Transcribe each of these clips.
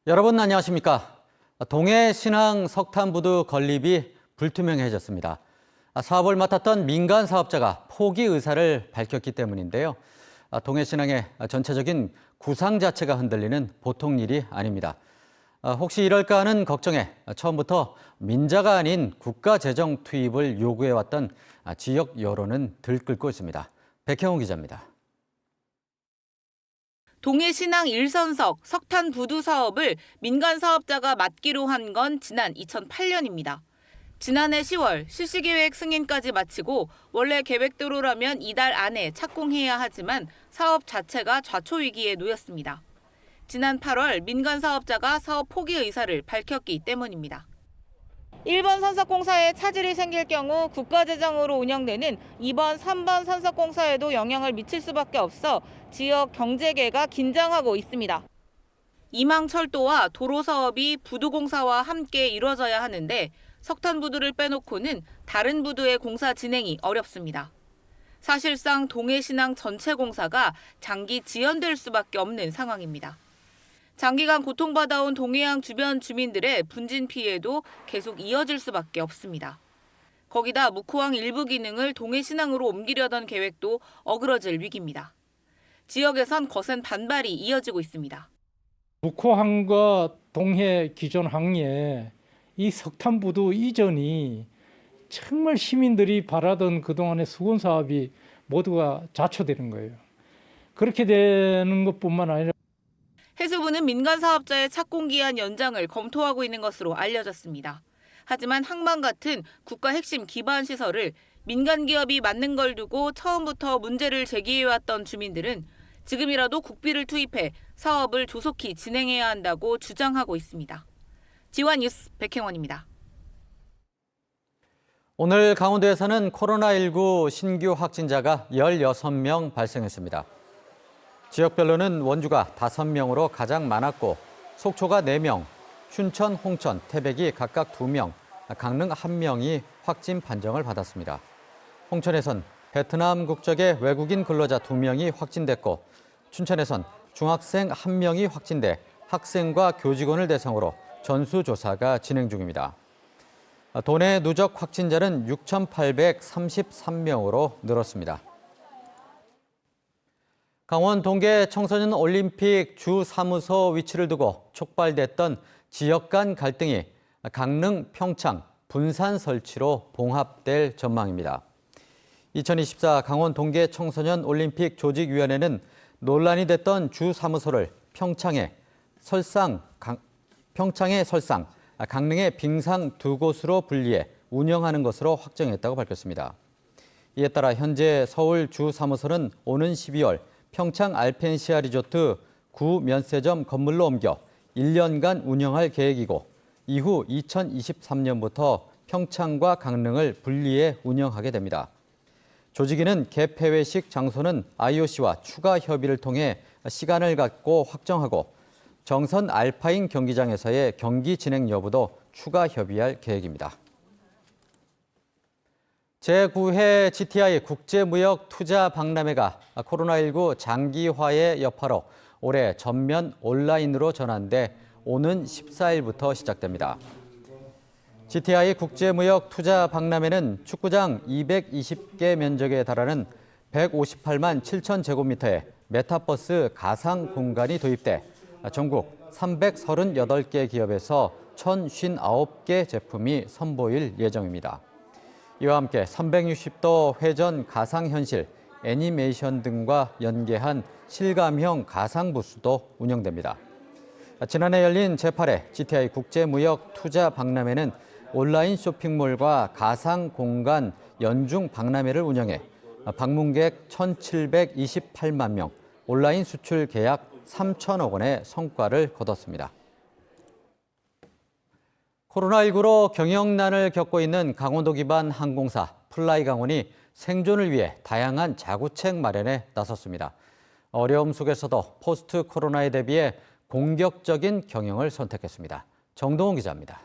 여러분 안녕하십니까? 동해신항 석탄부두 건립이 불투명해졌습니다. 사업을 맡았던 민간 사업자가 포기 의사를 밝혔기 때문인데요. 동해신항의 전체적인 구상 자체가 흔들리는 보통 일이 아닙니다. 혹시 이럴까 하는 걱정에 처음부터 민자가 아닌 국가 재정 투입을 요구해왔던 지역 여론은 들끓고 있습니다. 백혜원 기자입니다. 동해신항 1선석 석탄 부두 사업을 민간 사업자가 맡기로 한 건 지난 2008년입니다. 지난해 10월 실시계획 승인까지 마치고 원래 계획대로라면 이달 안에 착공해야 하지만 사업 자체가 좌초위기에 놓였습니다. 지난 8월 민간 사업자가 사업 포기 의사를 밝혔기 때문입니다. 1번 선석공사에 차질이 생길 경우 국가재정으로 운영되는 2번, 3번 선석공사에도 영향을 미칠 수밖에 없어 지역 경제계가 긴장하고 있습니다. 이망철도와 도로 사업이 부두공사와 함께 이뤄져야 하는데 석탄 부두를 빼놓고는 다른 부두의 공사 진행이 어렵습니다. 사실상 동해신항 전체 공사가 장기 지연될 수밖에 없는 상황입니다. 장기간 고통받아온 동해안 주변 주민들의 분진 피해도 계속 이어질 수밖에 없습니다. 거기다 묵호항 일부 기능을 동해신항으로 옮기려던 계획도 어그러질 위기입니다. 지역에선 거센 반발이 이어지고 있습니다. 묵호항과 동해 기존 항에 이 석탄부두 이전이 정말 시민들이 바라던 그동안의 수건 사업이 모두가 좌초되는 거예요. 그렇게 되는 것뿐만 아니라 해수부는 민간 사업자의 착공기한 연장을 검토하고 있는 것으로 알려졌습니다. 하지만 항만 같은 국가 핵심 기반 시설을 민간 기업이 맡는 걸 두고 처음부터 문제를 제기해왔던 주민들은 지금이라도 국비를 투입해 사업을 조속히 진행해야 한다고 주장하고 있습니다. 지환뉴스 백혜원입니다. 오늘 강원도에서는 코로나19 신규 확진자가 16명 발생했습니다. 지역별로는 원주가 5명으로 가장 많았고 속초가 4명, 춘천, 홍천, 태백이 각각 2명, 강릉 1명이 확진 판정을 받았습니다. 홍천에선 베트남 국적의 외국인 근로자 2명이 확진됐고 춘천에선 중학생 1명이 확진돼 학생과 교직원을 대상으로 전수조사가 진행 중입니다. 도내 누적 확진자는 6,833명으로 늘었습니다. 강원 동계 청소년 올림픽 주 사무소 위치를 두고 촉발됐던 지역 간 갈등이 강릉, 평창, 분산 설치로 봉합될 전망입니다. 2024 강원 동계 청소년 올림픽 조직위원회는 논란이 됐던 주 사무소를 평창에 설상, 강릉의 빙상 2곳으로 분리해 운영하는 것으로 확정했다고 밝혔습니다. 이에 따라 현재 서울 주 사무소는 오는 12월 평창 알펜시아 리조트 구 면세점 건물로 옮겨 1년간 운영할 계획이고 이후 2023년부터 평창과 강릉을 분리해 운영하게 됩니다. 조직위는 개폐회식 장소는 IOC와 추가 협의를 통해 시간을 갖고 확정하고 정선 알파인 경기장에서의 경기 진행 여부도 추가 협의할 계획입니다. 제9회 GTI 국제무역투자박람회가 코로나19 장기화의 여파로 올해 전면 온라인으로 전환돼 오는 14일부터 시작됩니다. GTI 국제무역투자박람회는 축구장 220개 면적에 달하는 158만 7천 제곱미터의 메타버스 가상 공간이 도입돼 전국 338개 기업에서 1,059개 제품이 선보일 예정입니다. 이와 함께 360도 회전 가상현실, 애니메이션 등과 연계한 실감형 가상 부스도 운영됩니다. 지난해 열린 제8회 GTI 국제무역투자박람회는 온라인 쇼핑몰과 가상 공간 연중 박람회를 운영해 방문객 1,728만 명, 온라인 수출 계약 3천억 원의 성과를 거뒀습니다. 코로나19로 경영난을 겪고 있는 강원도 기반 항공사 플라이강원이 생존을 위해 다양한 자구책 마련에 나섰습니다. 어려움 속에서도 포스트 코로나에 대비해 공격적인 경영을 선택했습니다. 정동훈 기자입니다.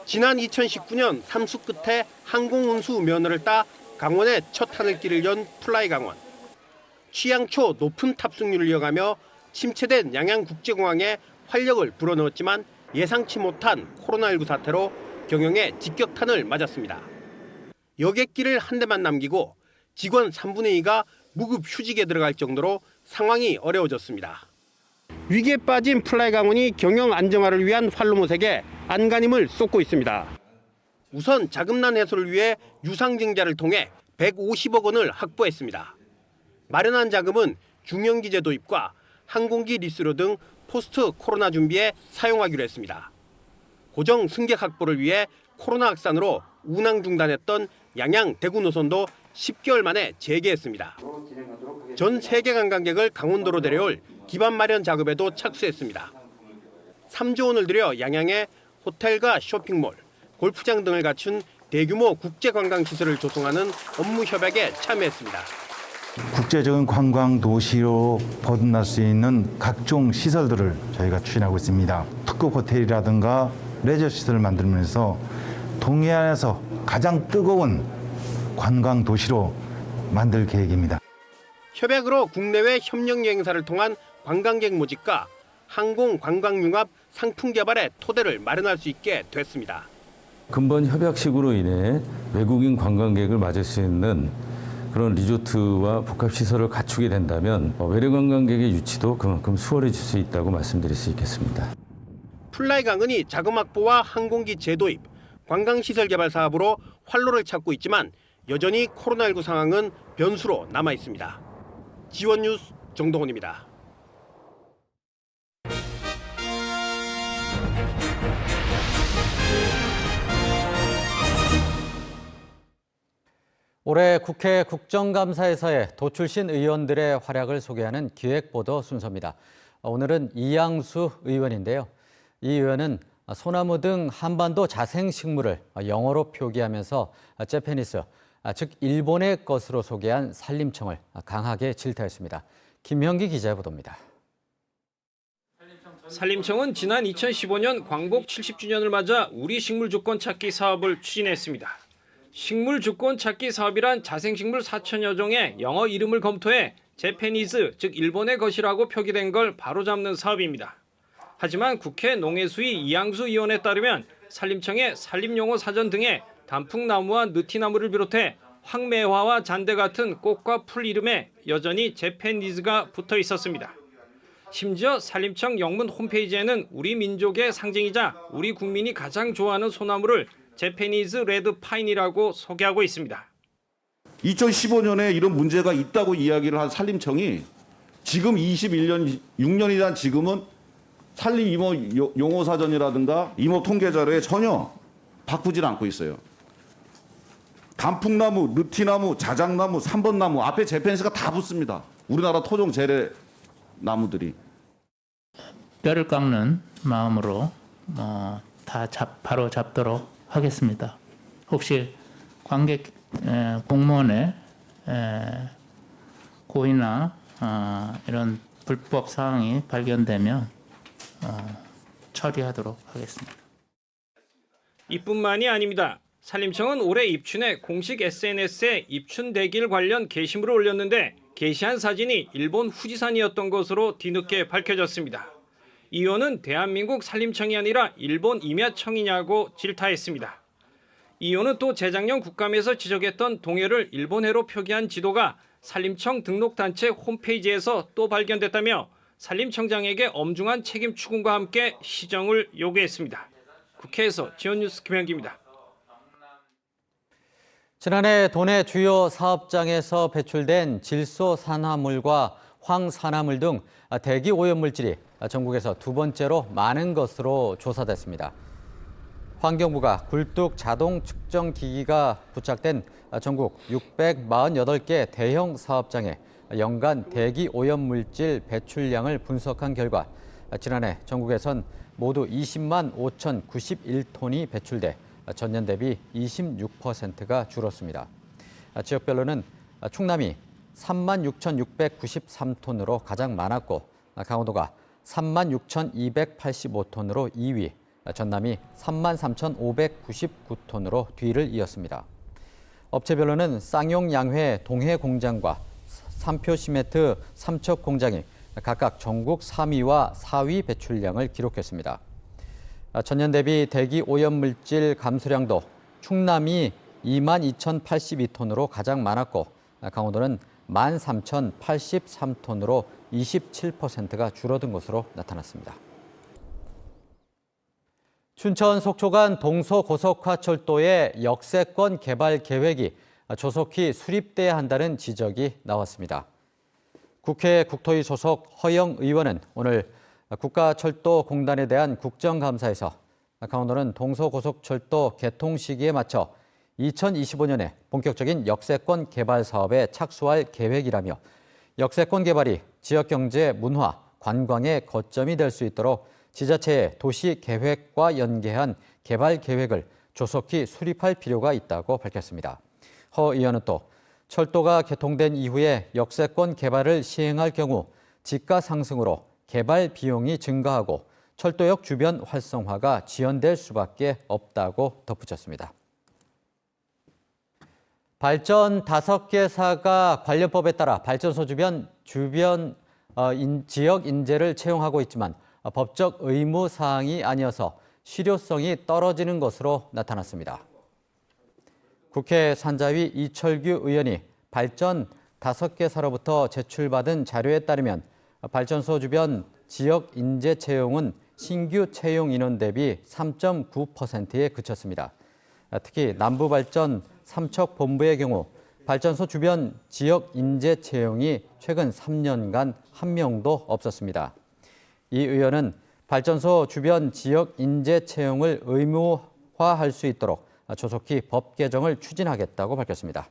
지난 2019년 삼수 끝에 항공운수 면허를 따 강원에 첫 하늘길을 연 플라이강원. 취향초 높은 탑승률을 이어가며 침체된 양양국제공항에 활력을 불어넣었지만 예상치 못한 코로나19 사태로 경영에 직격탄을 맞았습니다. 여객기를 한 대만 남기고 직원 3분의 2가 무급 휴직에 들어갈 정도로 상황이 어려워졌습니다. 위기에 빠진 플라이강원이 경영 안정화를 위한 활로못에게 안간힘을 쏟고 있습니다. 우선 자금난 해소를 위해 유상증자를 통해 150억 원을 확보했습니다. 마련한 자금은 중형기제 도입과 항공기 리스료 등 포스트 코로나 준비에 사용하기로 했습니다. 고정 승객 확보를 위해 코로나 확산으로 운항 중단했던 양양 대구 노선도 10개월 만에 재개했습니다. 전 세계 관광객을 강원도로 데려올 기반 마련 작업에도 착수했습니다. 3조 원을 들여 양양에 호텔과 쇼핑몰, 골프장 등을 갖춘 대규모 국제관광시설을 조성하는 업무 협약에 참여했습니다. 국제적인 관광 도시로 거듭날 수 있는 각종 시설들을 저희가 추진하고 있습니다. 특급 호텔이라든가 레저 시설을 만들면서 동해안에서 가장 뜨거운 관광 도시로 만들 계획입니다. 협약으로 국내외 협력 여행사를 통한 관광객 모집과 항공 관광 융합 상품 개발의 토대를 마련할 수 있게 됐습니다. 근본 협약식으로 인해 외국인 관광객을 맞을 수 있는 그런 리조트와 복합시설을 갖추게 된다면 외래 관광객의 유치도 그만큼 수월해질 수 있다고 말씀드릴 수 있겠습니다. 플라이강은이 자금 확보와 항공기 재도입, 관광시설 개발 사업으로 활로를 찾고 있지만 여전히 코로나19 상황은 변수로 남아 있습니다. 지원 뉴스 정동원입니다. 올해 국회 국정감사에서의 도출신 의원들의 활약을 소개하는 기획보도 순서입니다. 오늘은 이양수 의원인데요. 이 의원은 소나무 등 한반도 자생식물을 영어로 표기하면서 재패니스, 즉 일본의 것으로 소개한 산림청을 강하게 질타했습니다. 김형기 기자의 보도입니다. 산림청은 지난 2015년 광복 70주년을 맞아 우리 식물 주권 찾기 사업을 추진했습니다. 식물 주권 찾기 사업이란 자생식물 4천여 종의 영어 이름을 검토해 재패니즈, 즉 일본의 것이라고 표기된 걸 바로잡는 사업입니다. 하지만 국회 농해수위 이양수 의원에 따르면 산림청의 산림용어 사전 등에 단풍나무와 느티나무를 비롯해 황매화와 잔대 같은 꽃과 풀 이름에 여전히 재패니즈가 붙어 있었습니다. 심지어 산림청 영문 홈페이지에는 우리 민족의 상징이자 우리 국민이 가장 좋아하는 소나무를 재패니즈 레드 파인이라고 소개하고 있습니다. 2015년에 이런 문제가 있다고 이야기를 한 산림청이 지금 21년, 6년이란 지금은 산림 임업 용어 사전이라든가 임업 통계 자료에 전혀 바꾸질 않고 있어요. 단풍나무, 느티나무, 자작나무, 3번나무 앞에 재패니스가 다 붙습니다. 우리나라 토종 재래 나무들이. 뼈를 깎는 마음으로 바로 잡도록 하겠습니다. 혹시 관객 공무원의 고의나 이런 불법 사항이 발견되면 처리하도록 하겠습니다. 이뿐만이 아닙니다. 산림청은 올해 입춘에 공식 SNS에 입춘 대길 관련 게시물을 올렸는데 게시한 사진이 일본 후지산이었던 것으로 뒤늦게 밝혀졌습니다. 이 의원은 대한민국 산림청이 아니라 일본 임야청이냐고 질타했습니다. 이 의원은 또 재작년 국감에서 지적했던 동해를 일본해로 표기한 지도가 산림청 등록단체 홈페이지에서 또 발견됐다며 산림청장에게 엄중한 책임 추궁과 함께 시정을 요구했습니다. 국회에서 지원뉴스 김현기입니다. 지난해 도내 주요 사업장에서 배출된 질소산화물과 황산화물 등 대기 오염물질이 전국에서 두 번째로 많은 것으로 조사됐습니다. 환경부가 굴뚝 자동 측정 기기가 부착된 전국 648개 대형 사업장에 연간 대기 오염물질 배출량을 분석한 결과 지난해 전국에선 모두 20만 5,091톤이 배출돼 전년 대비 26%가 줄었습니다. 지역별로는 충남이 3만 6,693톤으로 가장 많았고 강원도가 3만 6,285톤으로 2위, 전남이 3만 3,599톤으로 뒤를 이었습니다. 업체별로는 쌍용 양회 동해 공장과 삼표 시멘트 삼척 공장이 각각 전국 3위와 4위 배출량을 기록했습니다. 전년 대비 대기 오염물질 감수량도 충남이 22,082톤으로 가장 많았고 강원도는 13,083톤으로 27%가 줄어든 것으로 나타났습니다. 춘천 속초간 동서고속화철도의 역세권 개발 계획이 조속히 수립돼야 한다는 지적이 나왔습니다. 국회 국토위 소속 허영 의원은 오늘 국가철도공단에 대한 국정감사에서 강원도는 동서고속철도 개통 시기에 맞춰 2025년에 본격적인 역세권 개발 사업에 착수할 계획이라며 역세권 개발이 지역경제, 문화, 관광의 거점이 될 수 있도록 지자체의 도시 계획과 연계한 개발 계획을 조속히 수립할 필요가 있다고 밝혔습니다. 허 의원은 또 철도가 개통된 이후에 역세권 개발을 시행할 경우 지가 상승으로 개발 비용이 증가하고 철도역 주변 활성화가 지연될 수밖에 없다고 덧붙였습니다. 발전 5개사가 관련법에 따라 발전소 주변 지역 인재를 채용하고 있지만 법적 의무 사항이 아니어서 실효성이 떨어지는 것으로 나타났습니다. 국회 산자위 이철규 의원이 발전 5개사로부터 제출받은 자료에 따르면 발전소 주변 지역 인재 채용은 신규 채용 인원 대비 3.9%에 그쳤습니다. 특히 남부발전 삼척본부의 경우 발전소 주변 지역 인재 채용이 최근 3년간 한 명도 없었습니다. 이 의원은 발전소 주변 지역 인재 채용을 의무화할 수 있도록 조속히 법 개정을 추진하겠다고 밝혔습니다.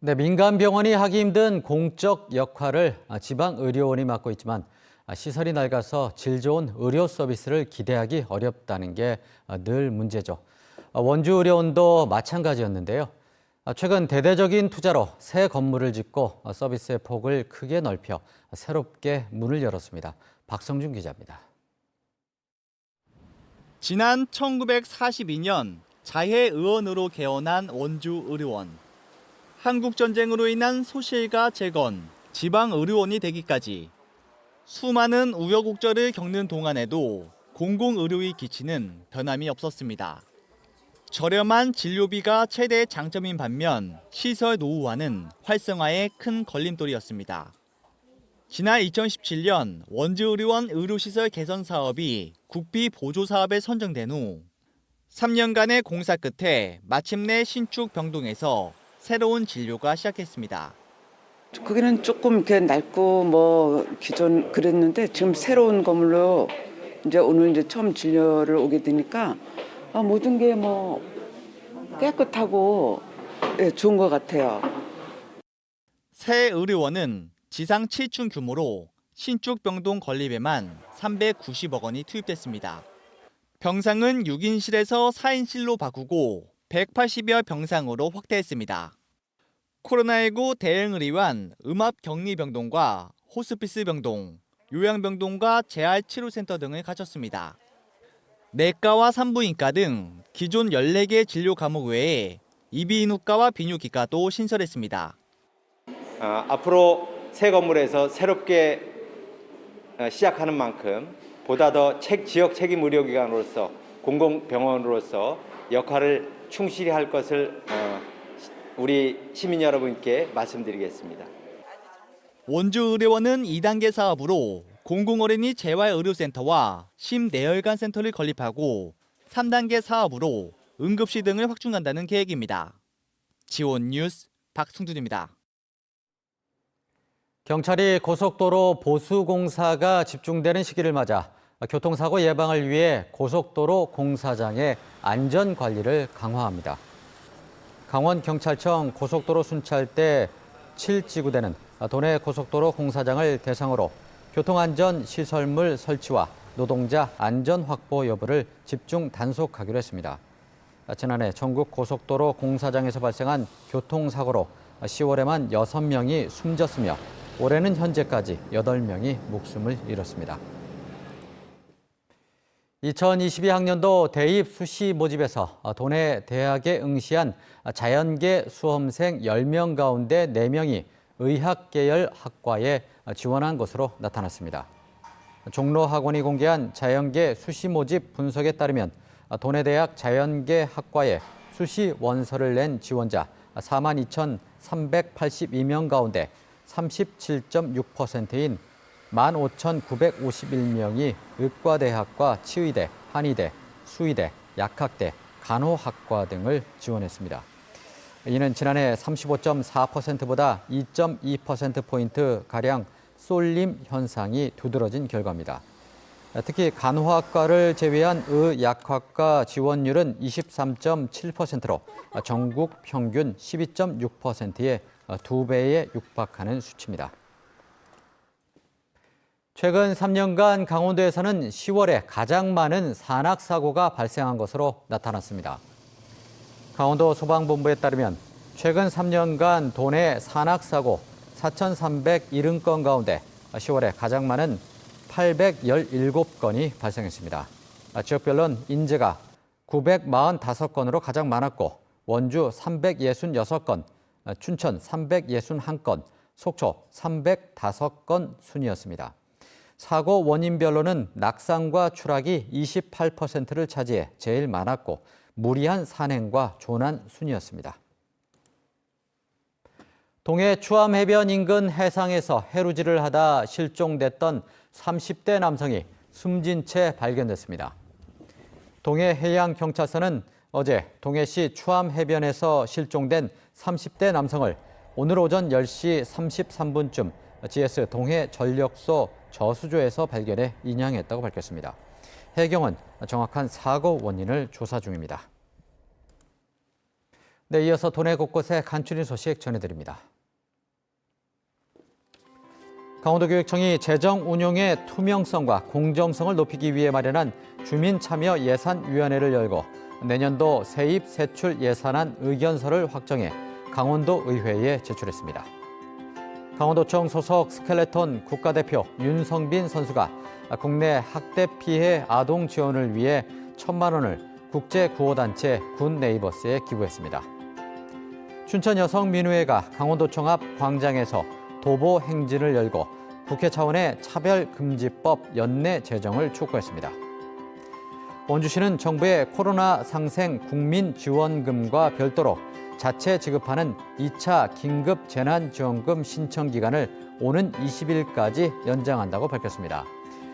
네, 민간 병원이 하기 힘든 공적 역할을 지방 의료원이 맡고 있지만 시설이 낡아서 질 좋은 의료 서비스를 기대하기 어렵다는 게 늘 문제죠. 원주의료원도 마찬가지였는데요. 최근 대대적인 투자로 새 건물을 짓고 서비스의 폭을 크게 넓혀 새롭게 문을 열었습니다. 박성준 기자입니다. 지난 1942년 자해의원으로 개원한 원주의료원. 한국전쟁으로 인한 소실과 재건, 지방의료원이 되기까지 수많은 우여곡절을 겪는 동안에도 공공의료의 기치는 변함이 없었습니다. 저렴한 진료비가 최대의 장점인 반면 시설 노후화는 활성화에 큰 걸림돌이었습니다. 지난 2017년 원주의료원 의료시설 개선 사업이 국비 보조 사업에 선정된 후 3년간의 공사 끝에 마침내 신축 병동에서 새로운 진료가 시작했습니다. 거기는 조금 이렇게 낡고 기존 그랬는데 지금 새로운 건물로 이제 오늘 이제 처음 진료를 오게 되니까 모든 게 깨끗하고 좋은 것 같아요. 새 의료원은 지상 7층 규모로 신축 병동 건립에만 390억 원이 투입됐습니다. 병상은 6인실에서 4인실로 바꾸고 180여 병상으로 확대했습니다. 코로나19 대응을 위한 음압격리병동과 호스피스 병동, 요양병동과 재활치료센터 등을 갖췄습니다. 내과와 산부인과 등 기존 14개 진료 과목 외에 이비인후과와 비뇨기과도 신설했습니다. 앞으로 새 건물에서 새롭게 시작하는 만큼 보다 더 지역 책임 의료기관으로서 공공병원으로서 역할을 충실히 할 것을 우리 시민 여러분께 말씀드리겠습니다. 원주의료원은 2단계 사업으로 공공어린이 재활의료센터와 심내혈관 센터를 건립하고 3단계 사업으로 응급실 등을 확충한다는 계획입니다. 지원 뉴스 박승준입니다. 경찰이 고속도로 보수 공사가 집중되는 시기를 맞아 교통사고 예방을 위해 고속도로 공사장의 안전 관리를 강화합니다. 강원경찰청 고속도로 순찰대 7지구대는 도내 고속도로 공사장을 대상으로 교통안전 시설물 설치와 노동자 안전 확보 여부를 집중 단속하기로 했습니다. 지난해 전국 고속도로 공사장에서 발생한 교통사고로 10월에만 6명이 숨졌으며 올해는 현재까지 8명이 목숨을 잃었습니다. 2022학년도 대입 수시 모집에서 도내 대학에 응시한 자연계 수험생 10명 가운데 4명이 의학 계열 학과에 지원한 것으로 나타났습니다. 종로학원이 공개한 자연계 수시 모집 분석에 따르면 도내대학 자연계 학과에 수시 원서를 낸 지원자 42,382명 가운데 37.6%인 15,951명이 의과대학과 치의대, 한의대, 수의대, 약학대, 간호학과 등을 지원했습니다. 이는 지난해 35.4%보다 2.2%포인트가량 쏠림 현상이 두드러진 결과입니다. 특히 간호학과를 제외한 의약학과 지원율은 23.7%로 전국 평균 12.6%의 2배에 육박하는 수치입니다. 최근 3년간 강원도에서는 10월에 가장 많은 산악사고가 발생한 것으로 나타났습니다. 강원도 소방본부에 따르면 최근 3년간 도내 산악사고 4,370건 가운데 10월에 가장 많은 817건이 발생했습니다. 지역별로는 인제가 945건으로 가장 많았고 원주 366건, 춘천 361건, 속초 305건 순이었습니다. 사고 원인별로는 낙상과 추락이 28%를 차지해 제일 많았고 무리한 산행과 조난 순이었습니다. 동해 추암해변 인근 해상에서 해루질을 하다 실종됐던 30대 남성이 숨진 채 발견됐습니다. 동해해양경찰서는 어제 동해시 추암해변에서 실종된 30대 남성을 오늘 오전 10시 33분쯤 GS 동해전력소 저수조에서 발견해 인양했다고 밝혔습니다. 해경은 정확한 사고 원인을 조사 중입니다. 네, 이어서 도내 곳곳의 간추린 소식 전해드립니다. 강원도교육청이 재정 운용의 투명성과 공정성을 높이기 위해 마련한 주민참여예산위원회를 열고 내년도 세입 세출 예산안 의견서를 확정해 강원도의회에 제출했습니다. 강원도청 소속 스켈레톤 국가대표 윤성빈 선수가 국내 학대 피해 아동 지원을 위해 1,000만 원을 국제구호단체 굿네이버스에 기부했습니다. 춘천여성민우회가 강원도청 앞 광장에서 도보 행진을 열고 국회 차원의 차별금지법 연내 제정을 촉구했습니다. 원주시는 정부의 코로나 상생 국민지원금과 별도로 자체 지급하는 2차 긴급 재난지원금 신청 기간을 오는 20일까지 연장한다고 밝혔습니다.